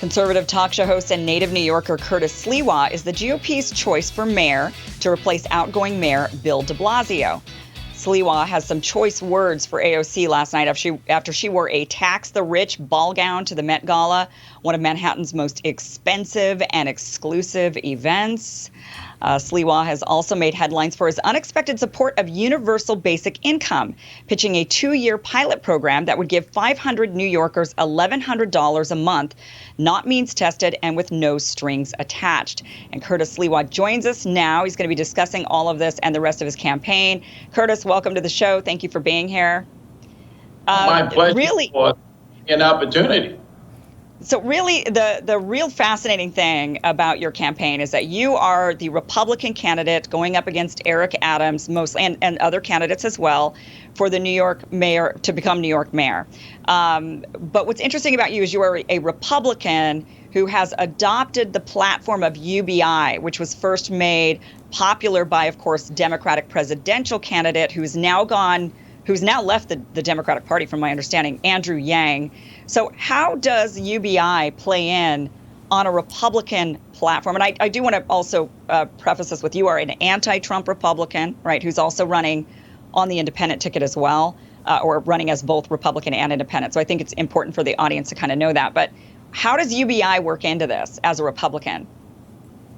Conservative talk show host and native New Yorker Curtis Sliwa is the GOP's choice for mayor to replace outgoing Mayor Bill de Blasio. Sliwa has some choice words for AOC last night after she wore a tax the rich ball gown to the Met Gala, one of Manhattan's most expensive and exclusive events. Sliwa has also made headlines for his unexpected support of universal basic income, pitching a 2-year pilot program that would give 500 New Yorkers $1,100 a month, not means tested and with no strings attached. And Curtis Sliwa joins us now. He's going to be discussing all of this and the rest of his campaign. Curtis, welcome to the show. Thank you for being here. My pleasure. Really, for an opportunity. So really, the real fascinating thing about your campaign is that you are the Republican candidate going up against Eric Adams, mostly, and other candidates as well, for the New York mayor, to become New York mayor. But what's interesting about you is you are a Republican who has adopted the platform of UBI, which was first made popular by, of course, Democratic presidential candidate who's now left the Democratic Party, from my understanding, Andrew Yang. So how does UBI play in on a Republican platform? And I do want to also preface this with, you are an anti-Trump Republican, right, who's also running on the independent ticket as well, or running as both Republican and independent. So I think it's important for the audience to kind of know that. But how does UBI work into this as a Republican?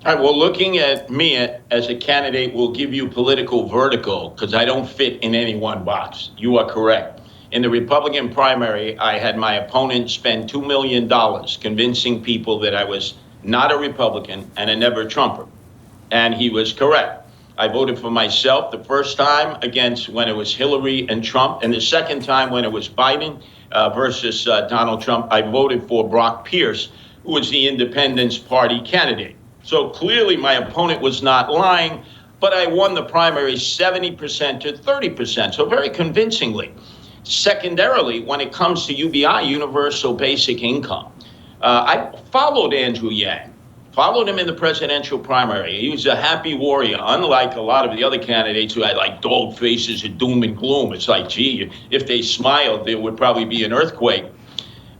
All right, well, looking at me as a candidate will give you political vertigo because I don't fit in any one box. You are correct. In the Republican primary, I had my opponent spend $2 million convincing people that I was not a Republican and a never Trumper. And he was correct. I voted for myself the first time against when it was Hillary and Trump, and the second time when it was Biden versus Donald Trump, I voted for Brock Pierce, who was the Independence Party candidate. So clearly my opponent was not lying, but I won the primary 70% to 30%, so very convincingly. Secondarily, when it comes to UBI, universal basic income, I followed Andrew Yang, followed him in the presidential primary. He was a happy warrior, unlike a lot of the other candidates who had like dog faces of doom and gloom. It's like, gee, if they smiled, there would probably be an earthquake.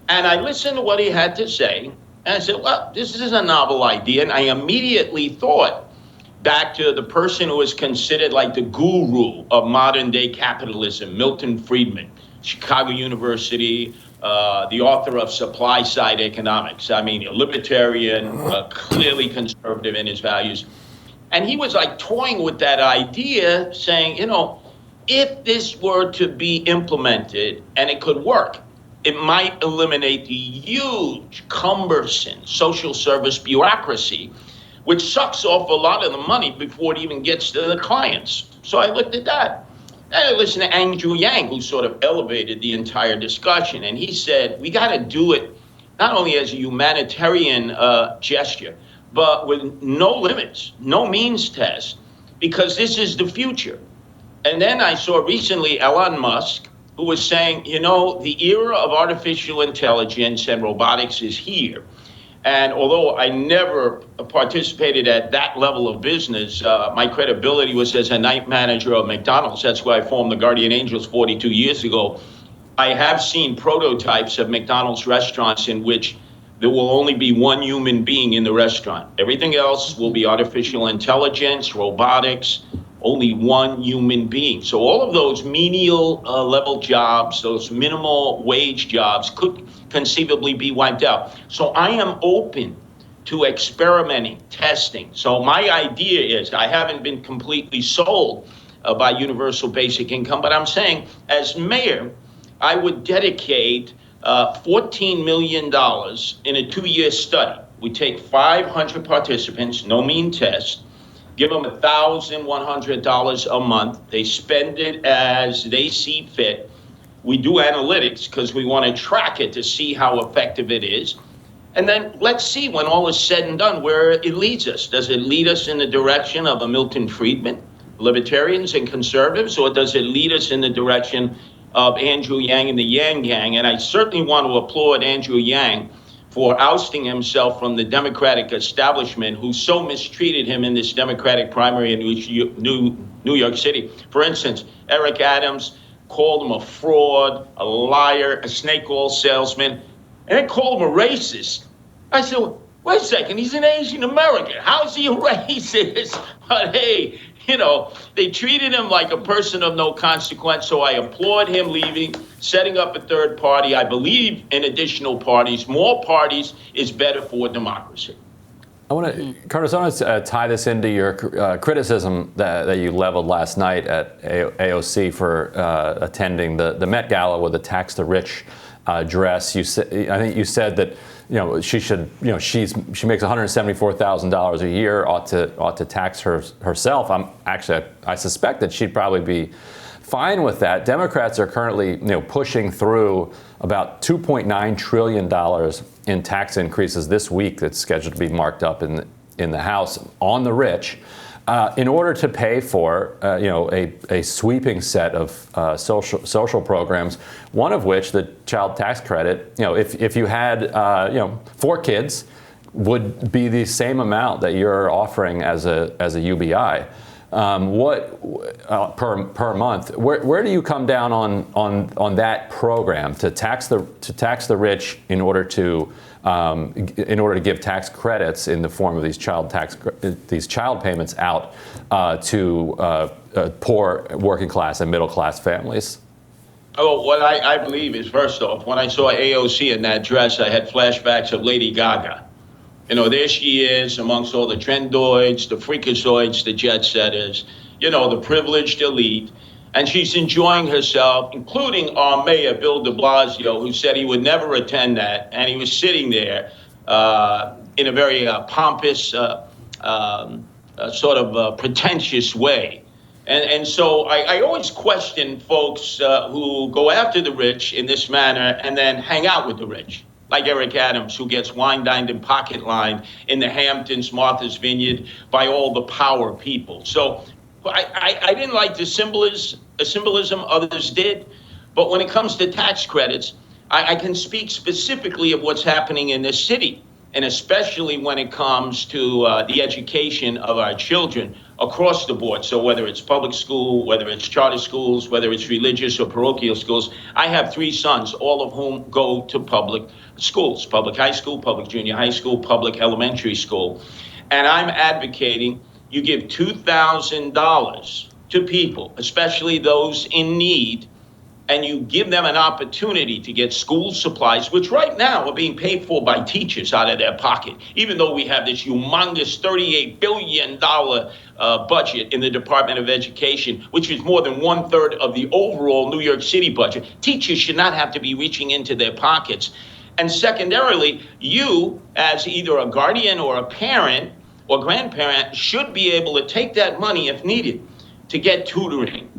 And I listened to what he had to say. And I said, well, this is a novel idea. And I immediately thought back to the person who is considered like the guru of modern day capitalism, Milton Friedman, Chicago University, the author of Supply Side Economics. I mean, a libertarian, clearly conservative in his values. And he was like toying with that idea, saying, if this were to be implemented and it could work, it might eliminate the huge, cumbersome social service bureaucracy, which sucks off a lot of the money before it even gets to the clients. So I looked at that. And I listened to Andrew Yang, who sort of elevated the entire discussion. And he said, we got to do it not only as a humanitarian gesture, but with no limits, no means test, because this is the future. And then I saw recently Elon Musk, who was saying, the era of artificial intelligence and robotics is here. And although I never participated at that level of business, my credibility was as a night manager of McDonald's. That's why I formed the Guardian Angels 42 years ago. I have seen prototypes of McDonald's restaurants in which there will only be one human being in the restaurant. Everything else will be artificial intelligence, robotics, only one human being. So all of those menial level jobs, those minimal wage jobs could conceivably be wiped out. So I am open to experimenting, testing. So my idea is, I haven't been completely sold by universal basic income, but I'm saying as mayor, I would dedicate $14 million in a 2-year study. We take 500 participants, no mean test, give them $1,100 a month. They spend it as they see fit. We do analytics because we want to track it to see how effective it is. And then let's see, when all is said and done, where it leads us. Does it lead us in the direction of a Milton Friedman, libertarians and conservatives, or does it lead us in the direction of Andrew Yang and the Yang Gang? And I certainly want to applaud Andrew Yang for ousting himself from the Democratic establishment who so mistreated him in this Democratic primary in New York City. For instance, Eric Adams called him a fraud, a liar, a snake oil salesman, and then called him a racist. I said, wait a second, he's an Asian American. How is he a racist? But hey, they treated him like a person of no consequence. So I applaud him leaving, setting up a third party. I believe in additional parties. More parties is better for democracy. Curtis, I want to tie this into your criticism that you leveled last night at AOC for attending the Met Gala with a tax the rich dress. I think you said that she should, she makes $174,000 a year, ought to tax herself. I suspect that she'd probably be fine with that. Democrats are currently pushing through about $2.9 trillion in tax increases this week that's scheduled to be marked up in the House on the rich in order to pay for a sweeping set of social programs, one of which, the child tax credit, if you had 4 kids, would be the same amount that you're offering as a UBI. Per month? Where do you come down on that program to tax the rich in order to give tax credits in the form of these child payments out to poor working class and middle class families? Oh, what I believe is, first off, when I saw AOC in that dress, I had flashbacks of Lady Gaga. There she is amongst all the trendoids, the freakazoids, the jet setters, the privileged elite. And she's enjoying herself, including our mayor, Bill de Blasio, who said he would never attend that. And he was sitting there in a very pompous, sort of pretentious way. And so I always question folks who go after the rich in this manner and then hang out with the rich, like Eric Adams, who gets wine-dined and pocket-lined in the Hamptons, Martha's Vineyard, by all the power people. So I didn't like the symbolism, others did. But when it comes to tax credits, I can speak specifically of what's happening in this city, and especially when it comes to the education of our children across the board. So whether it's public school, whether it's charter schools, whether it's religious or parochial schools, I have 3 sons, all of whom go to public schools, public high school, public junior high school, public elementary school. And I'm advocating you give $2,000 to people, especially those in need, and you give them an opportunity to get school supplies, which right now are being paid for by teachers out of their pocket, even though we have this humongous $38 billion budget in the Department of Education, which is more than 1/3 of the overall New York City budget. Teachers should not have to be reaching into their pockets. And secondarily, you, as either a guardian or a parent or grandparent, should be able to take that money, if needed, to get tutoring,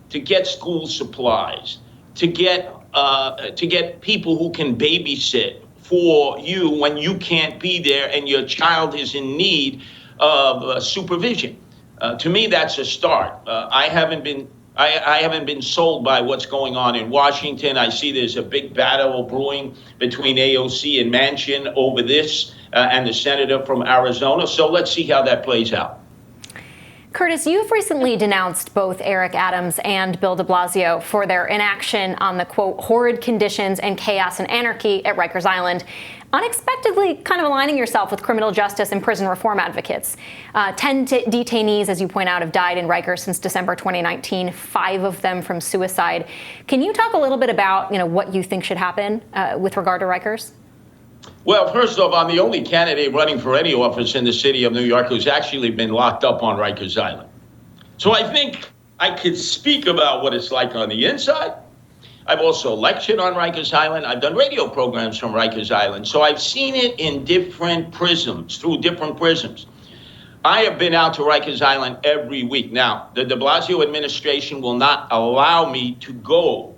to get school supplies, to get people who can babysit for you when you can't be there and your child is in need of supervision. To me, that's a start. I haven't been sold by what's going on in Washington. I see there's a big battle brewing between AOC and Manchin over this and the senator from Arizona. So let's see how that plays out. Curtis, you've recently denounced both Eric Adams and Bill de Blasio for their inaction on the, quote, horrid conditions and chaos and anarchy at Rikers Island, unexpectedly kind of aligning yourself with criminal justice and prison reform advocates. 10 detainees, as you point out, have died in Rikers since December 2019, 5 of them from suicide. Can you talk a little bit about, what you think should happen with regard to Rikers? Well, first off, I'm the only candidate running for any office in the city of New York who's actually been locked up on Rikers Island. So I think I could speak about what it's like on the inside. I've also lectured on Rikers Island. I've done radio programs from Rikers Island. So I've seen it in different prisms, through different prisms. I have been out to Rikers Island every week. Now, the de Blasio administration will not allow me to go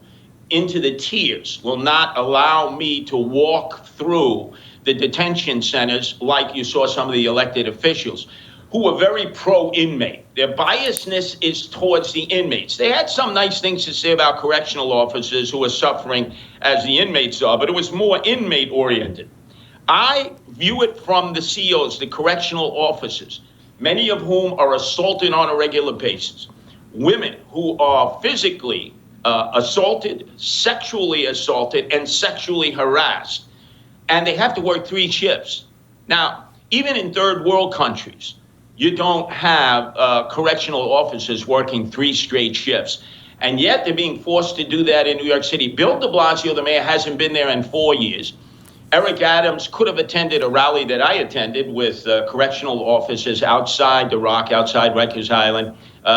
into the tiers, will not allow me to walk through the detention centers like you saw some of the elected officials who are very pro-inmate. Their biasness is towards the inmates. They had some nice things to say about correctional officers who are suffering as the inmates are, but it was more inmate-oriented. I view it from the COs, the correctional officers, many of whom are assaulted on a regular basis, women who are physically assaulted, sexually assaulted, and sexually harassed. and they have to work 3 shifts. Now, even in third world countries, you don't have correctional officers working 3 straight shifts. And yet they're being forced to do that in New York City. Bill de Blasio, the mayor, hasn't been there in 4 years. Eric Adams could have attended a rally that I attended with correctional officers outside the Rock, outside Rikers Island.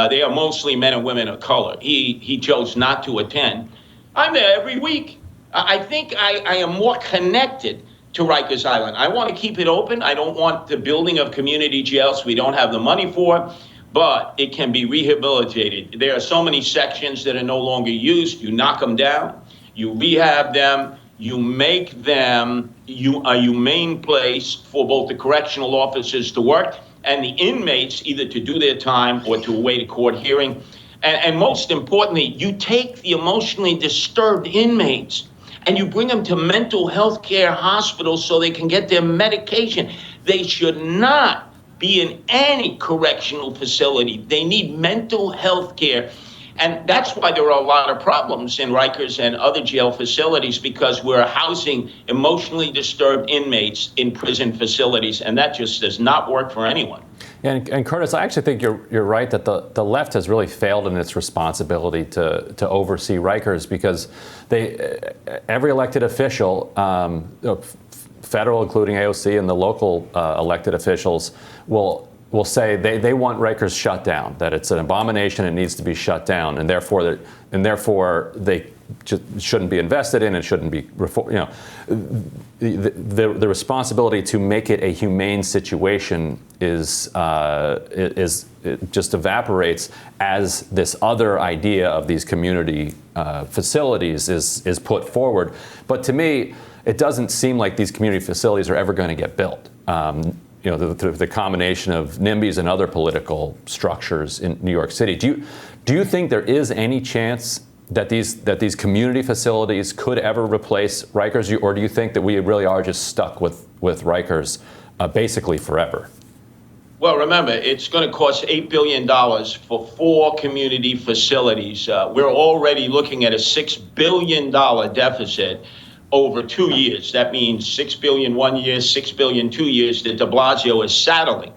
They are mostly men and women of color. He chose not to attend. I'm there every week. I think I am more connected to Rikers Island. I want to keep it open. I don't want the building of community jails we don't have the money for, but it can be rehabilitated. There are so many sections that are no longer used. You knock them down, you rehab them, you make them a humane place for both the correctional officers to work and the inmates either to do their time or to await a court hearing. And most importantly, you take the emotionally disturbed inmates and you bring them to mental health care hospitals so they can get their medication. They should not be in any correctional facility. They need mental health care. And that's why there are a lot of problems in Rikers and other jail facilities, because we're housing emotionally disturbed inmates in prison facilities, and that just does not work for anyone. And Curtis, I actually think you're right that the left has really failed in its responsibility to oversee Rikers, because every elected official, federal, including AOC, and the local elected officials will say they want Rikers shut down, that it's an abomination, it needs to be shut down, and therefore they just shouldn't be invested in, it shouldn't be, the responsibility to make it a humane situation is it just evaporates as this other idea of these community facilities is put forward. But to me, it doesn't seem like these community facilities are ever going to get built. The combination of NIMBYs and other political structures in New York City. Do you think there is any chance that these community facilities could ever replace Rikers, or do you think that we really are just stuck with Rikers basically forever? Well, remember, it's going to cost $8 billion for 4 community facilities. We're already looking at a $6 billion deficit over 2 years. That means $6 billion 1 year, $6 billion 2 years that de Blasio is saddling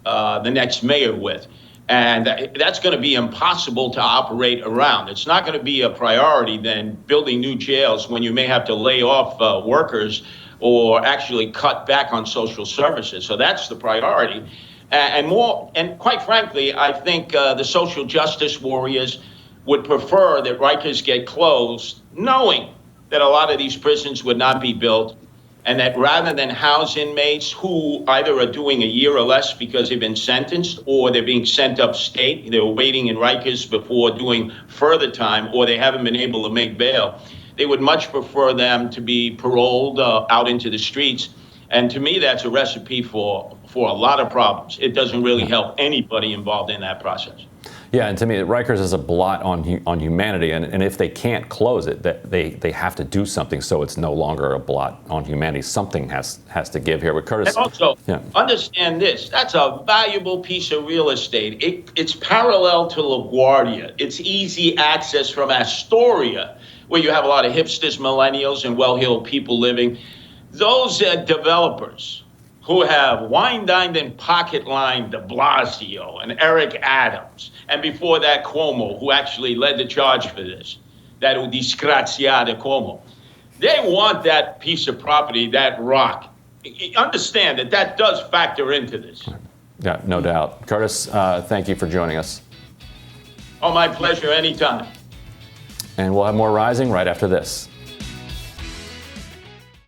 the next mayor with. And that's going to be impossible to operate around. It's not going to be a priority then building new jails when you may have to lay off workers or actually cut back on social services. So that's the priority. And quite frankly, I think the social justice warriors would prefer that Rikers get closed, knowing that a lot of these prisons would not be built, and that rather than house inmates who either are doing a year or less because they've been sentenced, or they're being sent upstate, they're waiting in Rikers before doing further time, or they haven't been able to make bail, they would much prefer them to be paroled out into the streets. And to me, that's a recipe for a lot of problems. It doesn't really help anybody involved in that process. Yeah, and to me, Rikers is a blot on humanity, and if they can't close it, they have to do something so it's no longer a blot on humanity. Something has to give here. But Curtis, and also, understand this: that's a valuable piece of real estate. It's parallel to LaGuardia. It's easy access from Astoria, where you have a lot of hipsters, millennials, and well-heeled people living. Those developers who have wine-dined and pocket-lined de Blasio and Eric Adams, and before that Cuomo, who actually led the charge for this, that disgraziato Cuomo. They want that piece of property, that rock. Understand that does factor into this. Yeah, no doubt. Curtis, thank you for joining us. Oh, my pleasure, anytime. And we'll have more Rising right after this.